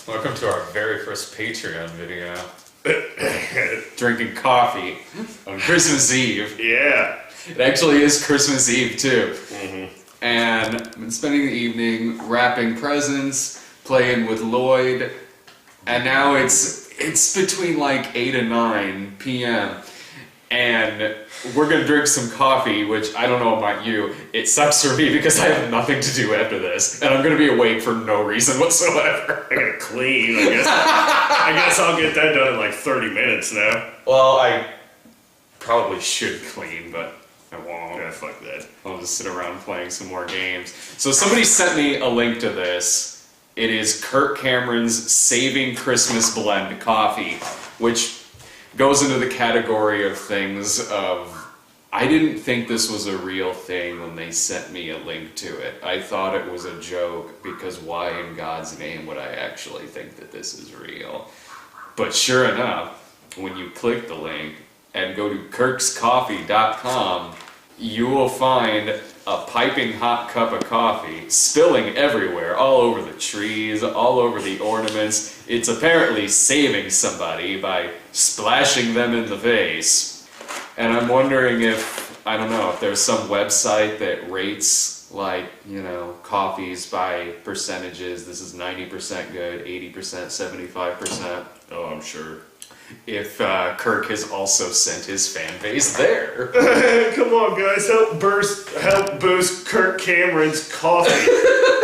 Welcome to our very first Patreon video. Drinking coffee on Christmas Eve. Yeah. It actually is Christmas Eve too. Mm-hmm. And I've been spending the evening wrapping presents, playing with Lloyd, and now it's between like 8 and 9 p.m. and we're gonna drink some coffee, which I don't know about you. It sucks for me because I have nothing to do after this, and I'm gonna be awake for no reason whatsoever. I gotta clean, I guess. I guess I'll get that done in like 30 minutes now. Well, I probably should clean, but I won't. Yeah, fuck that. I'll just sit around playing some more games. So somebody sent me a link to this. It is Kirk Cameron's Saving Christmas Blend Coffee, which goes into the category of things of, I didn't think this was a real thing when they sent me a link to it. I thought it was a joke because why in God's name would I actually think that this is real? But sure enough, when you click the link and go to kirkscoffee.com, you will find a piping hot cup of coffee spilling everywhere, all over the trees, all over the ornaments. It's apparently saving somebody by splashing them in the face. And I'm wondering if, I don't know, if there's some website that rates, like, you know, coffees by percentages. This is 90% good, 80%, 75%. Oh, I'm sure. If Kirk has also sent his fan base there. Come on, guys, help boost Kirk Cameron's coffee.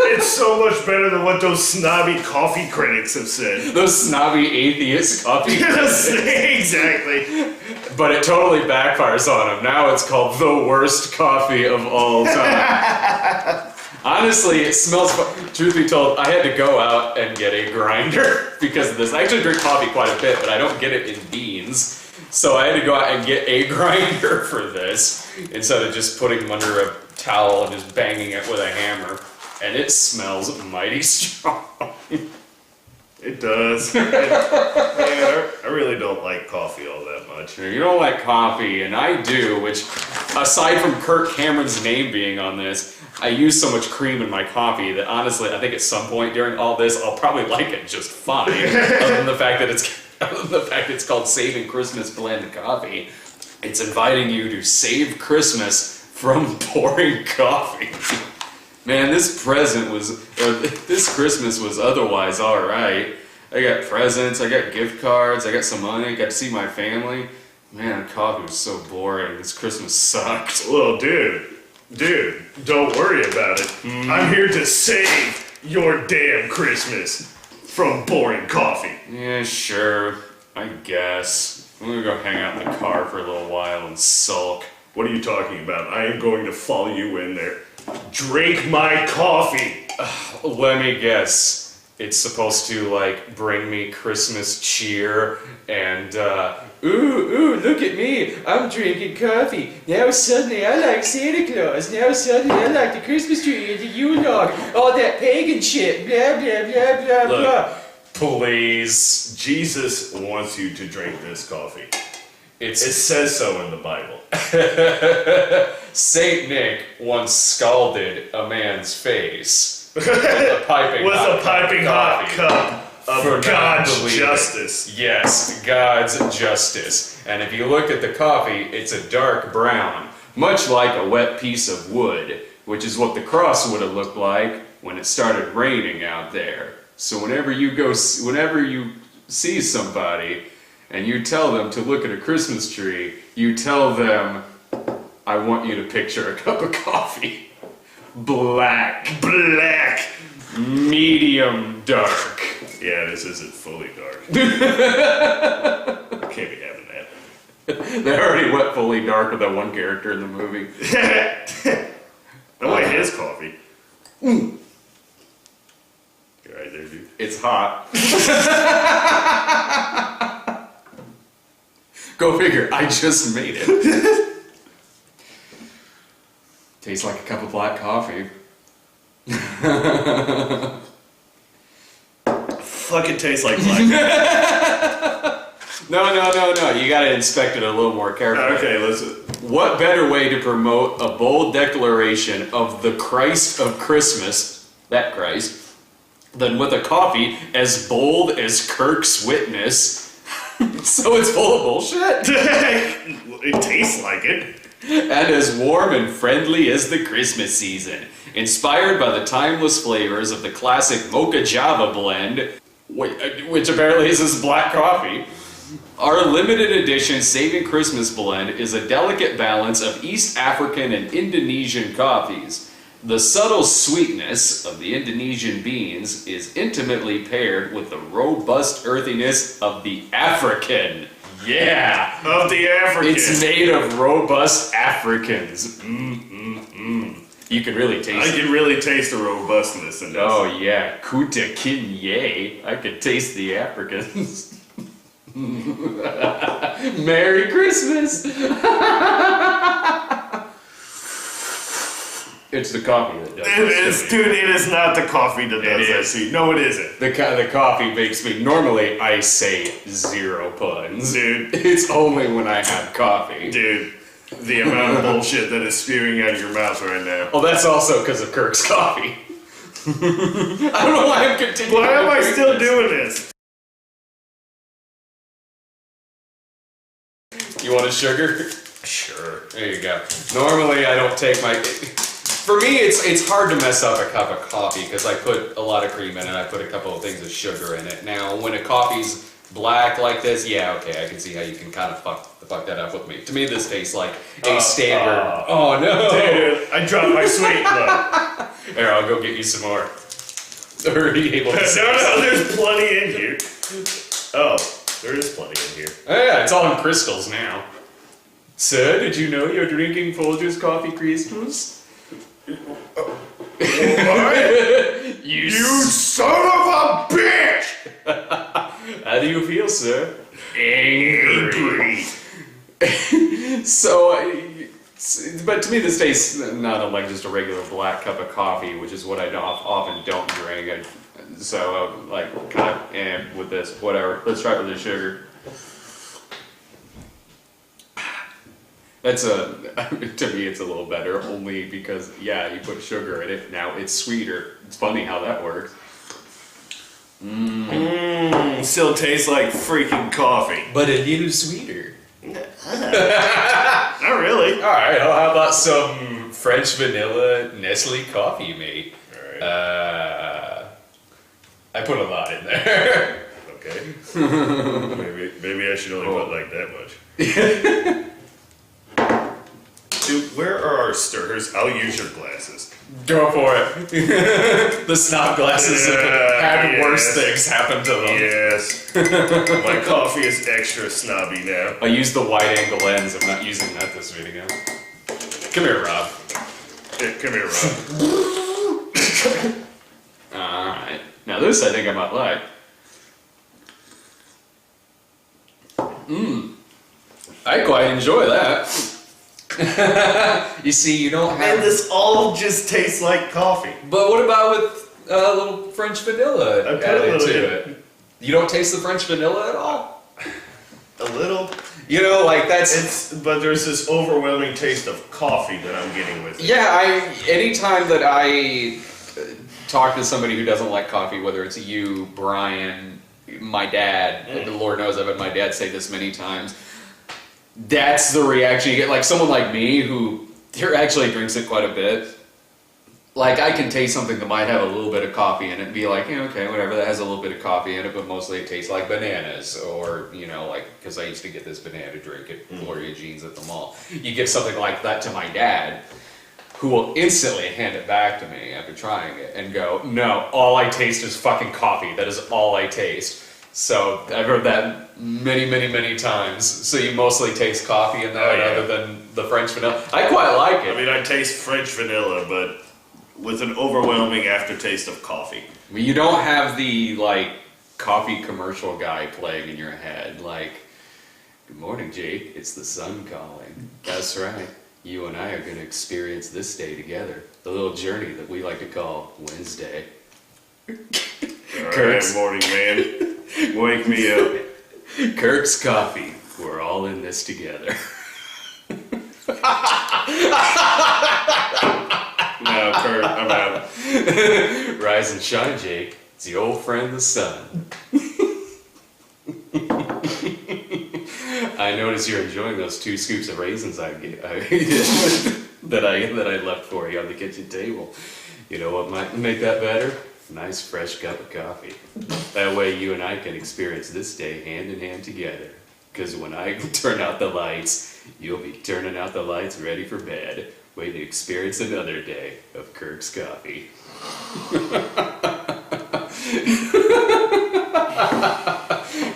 It's so much better than what those snobby coffee critics have said. Those snobby atheist coffee critics. Exactly. But it totally backfires on him. Now it's called the worst coffee of all time. Honestly, it smells, truth be told, I had to go out and get a grinder because of this. I actually drink coffee quite a bit, but I don't get it in beans. So I had to go out and get a grinder for this instead of just putting them under a towel and just banging it with a hammer. And it smells mighty strong. It does. Man, I really don't like coffee all that much. You don't like coffee, and I do, which, aside from Kirk Cameron's name being on this, I use so much cream in my coffee that honestly, I think at some point during all this, I'll probably like it just fine. Other than the fact that it's called Saving Christmas Blend Coffee. It's inviting you to save Christmas from pouring coffee. Man, this Christmas was otherwise alright. I got presents, I got gift cards, I got some money, got to see my family. Man, coffee was so boring. This Christmas sucked. Well, dude, don't worry about it. I'm here to save your damn Christmas from boring coffee. Yeah, sure. I guess. I'm gonna go hang out in the car for a little while and sulk. What are you talking about? I am going to follow you in there. Drink my coffee. Let me guess. It's supposed to, like, bring me Christmas cheer and, ooh, look at me. I'm drinking coffee. Now suddenly I like Santa Claus. Now suddenly I like the Christmas tree and the Yule log. All that pagan shit. Blah, blah, blah, blah, Look, blah. Please. Jesus wants you to drink this coffee. It It says so in the Bible. Saint Nick once scalded a man's face with a piping hot cup of for God's justice. Yes, God's justice. And if you look at the coffee, it's a dark brown, much like a wet piece of wood, which is what the cross would have looked like when it started raining out there. So whenever you see somebody and you tell them to look at a Christmas tree, you tell them, I want you to picture a cup of coffee. Black, medium dark. Yeah, this isn't fully dark. Can't be having that. They already went fully dark with that one character in the movie. I like his coffee. You right there, dude? It's hot. Go figure, I just made it. Tastes like a cup of black coffee. Fucking tastes like black. No. You gotta inspect it a little more carefully. Okay, listen. What better way to promote a bold declaration of the Christ of Christmas, that Christ, than with a coffee as bold as Kirk's witness. So it's full of bullshit? It tastes like it. And as warm and friendly as the Christmas season. Inspired by the timeless flavors of the classic Mocha Java blend, which apparently is this black coffee. Our limited edition Saving Christmas blend is a delicate balance of East African and Indonesian coffees. The subtle sweetness of the Indonesian beans is intimately paired with the robust earthiness of the African. Yeah! Of the African. It's made of robust Africans. You can really taste it. I can really taste the robustness in this. Oh yeah, Kuta Kinye. I could taste the Africans. Merry Christmas! It's the coffee that does it. It Dude, it is not the coffee that does that. See, no, it isn't. The coffee makes me. Normally, I say 0 puns. Dude. It's only when I have coffee. Dude, the amount of bullshit that is spewing out of your mouth right now. Well, that's also because of Kirk's coffee. I don't know why I'm continuing. Why am I still doing this? You want a sugar? Sure. There you go. Normally, I don't take my... For me, it's hard to mess up a cup of coffee because I put a lot of cream in it. I put a couple of things of sugar in it. Now, when a coffee's black like this, yeah, okay, I can see how you can kind of fuck that up with me. To me, this tastes like a standard... oh, no! Dude, I dropped my sweet look. Here, I'll go get you some more. Are you able to say No, there's plenty in here. Oh, there is plenty in here. Oh, yeah, it's all in crystals now. Sir, did you know you're drinking Folgers coffee crystals? What? You son of a bitch! How do you feel, sir? Angry. So, but to me this tastes not unlike just a regular black cup of coffee, which is what I often don't drink. So, like, kind of, with this, whatever. Let's try it with the sugar. That's to me it's a little better, only because, yeah, you put sugar in it, now it's sweeter. It's funny how that works. Still tastes like freaking coffee. But a little sweeter. Not really. Alright, well, how about some French vanilla Nestle coffee, mate? Alright. I put a lot in there. Okay. maybe I should only put like that much. Dude, where are our stirrers? I'll use your glasses. Go for it. The snob glasses have had worse things happen to them. Yes. My coffee is extra snobby now. I use the wide angle lens. I'm not using that this video. Come here, Rob. Yeah, come here, Rob. Alright. Now this I think I might like. I quite enjoy that. You see, you don't have... And this all just tastes like coffee. But what about with a little French vanilla I put a added little to it? You don't taste the French vanilla at all? A little. You know, like that's... But there's this overwhelming taste of coffee that I'm getting with it. Yeah, anytime that I talk to somebody who doesn't like coffee, whether it's you, Brian, my dad, and Lord knows I've had my dad say this many times, that's the reaction you get. Like someone like me who actually drinks it quite a bit. Like I can taste something that might have a little bit of coffee in it and be like, yeah, okay, whatever, that has a little bit of coffee in it, but mostly it tastes like bananas. Or, you know, like, because I used to get this banana drink at Gloria Jean's at the mall. You give something like that to my dad, who will instantly hand it back to me after trying it and go, no, all I taste is fucking coffee. That is all I taste. So I've heard that many, many, many times. So you mostly taste coffee in that other than the French vanilla. I quite like it. I mean, I taste French vanilla, but with an overwhelming aftertaste of coffee. You don't have the, like, coffee commercial guy playing in your head. Like, good morning, Jake. It's the sun calling. That's right. You and I are going to experience this day together. The little journey that we like to call Wednesday. Alright, morning, man. Wake me up. Kirk's coffee. We're all in this together. No, Kirk, I'm out. Rise and shine, Jake. It's your old friend, the sun. I notice you're enjoying those 2 scoops of raisins that I left for you on the kitchen table. You know what might make that better? A nice fresh cup of coffee. That way you and I can experience this day hand in hand together. Because when I turn out the lights, you'll be turning out the lights ready for bed, waiting to experience another day of Kirk's coffee.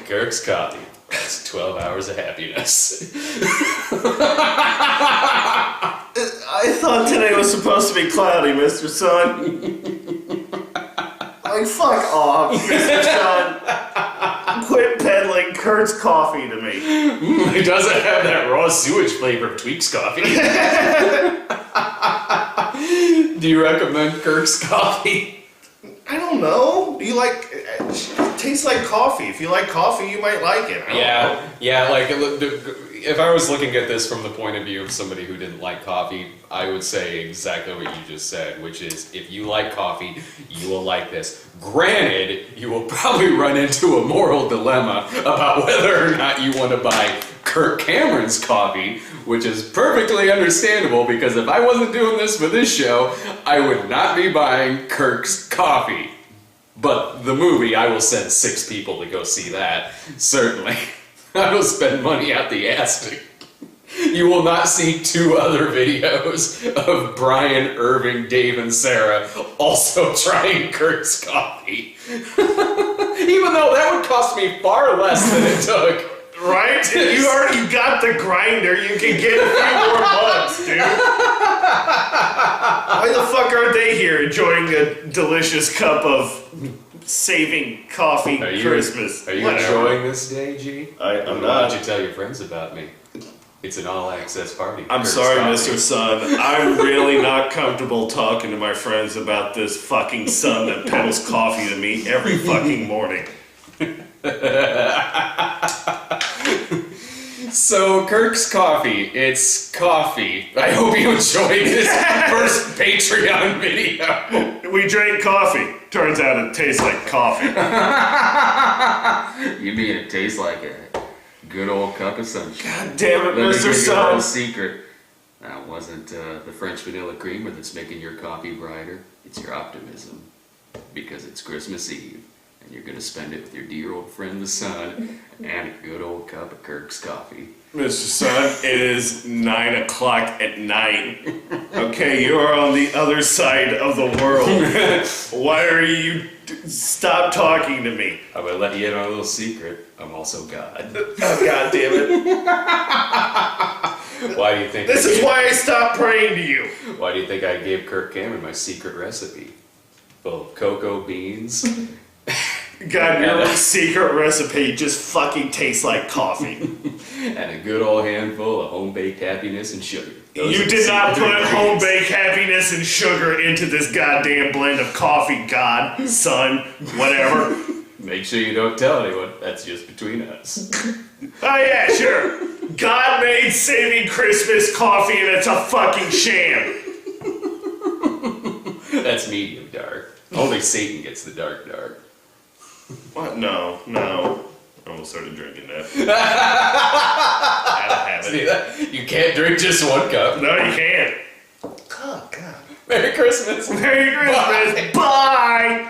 Kirk's coffee. That's 12 hours of happiness. I thought today was supposed to be cloudy, Mr. Sun. Like, fuck off, Mr. Sun. Quit peddling Kurt's coffee to me. It doesn't have that raw sewage flavor of Tweak's coffee. Do you recommend Kirk's coffee? I don't know. Do you like... It tastes like coffee. If you like coffee, you might like it. I don't know. Yeah, like, if I was looking at this from the point of view of somebody who didn't like coffee, I would say exactly what you just said, which is, if you like coffee, you will like this. Granted, you will probably run into a moral dilemma about whether or not you want to buy Kirk Cameron's coffee, which is perfectly understandable, because if I wasn't doing this for this show, I would not be buying Kirk's coffee. But the movie, I will send 6 people to go see that, certainly. I will spend money out the ass to... You will not see 2 other videos of Brian, Irving, Dave, and Sarah also trying Kirk's coffee. Even though that would cost me far less than it took. Right? You already got the grinder. You can get a few more bucks, dude. Why the fuck aren't they here enjoying a delicious cup of saving coffee Christmas? Are you enjoying this day, G? I'm Why not. don't you tell your friends about me? It's an all-access party. I'm Kirk's sorry, coffee. Mr. Sun. I'm really not comfortable talking to my friends about this fucking sun that peddles coffee to me every fucking morning. So, Kirk's coffee. It's coffee. I hope you enjoyed this first Patreon video. We drank coffee. Turns out it tastes like coffee. You mean it tastes like a good old cup of sunshine? God damn it, Let me Mr. give you a Sun. little secret. That wasn't the French vanilla creamer that's making your coffee brighter. It's your optimism. Because it's Christmas Eve. And you're going to spend it with your dear old friend the sun and a good old cup of Kirk's coffee. Mr. Sun, it is 9 o'clock at night. Okay, you're on the other side of the world. Why are you... Stop talking to me. I'm going to let you in on a little secret. I'm also God. Oh, God damn it. Why do you think This is why I stopped praying to you. Why do you think I gave Kirk Cameron my secret recipe? Full of cocoa beans. God, your secret recipe just fucking tastes like coffee. And a good old handful of home-baked happiness and sugar. Those You are the did not secret put ingredients. home-baked happiness and sugar into this goddamn blend of coffee, God, son, whatever. Make sure you don't tell anyone. That's just between us. Oh yeah, sure. God made saving Christmas coffee and it's a fucking sham. That's medium dark. Only Satan gets the dark. What? No. I almost started drinking that. Gotta have See it. that? You can't drink just one cup. No, you can't. Oh, God. Merry Christmas. Merry Christmas. Bye.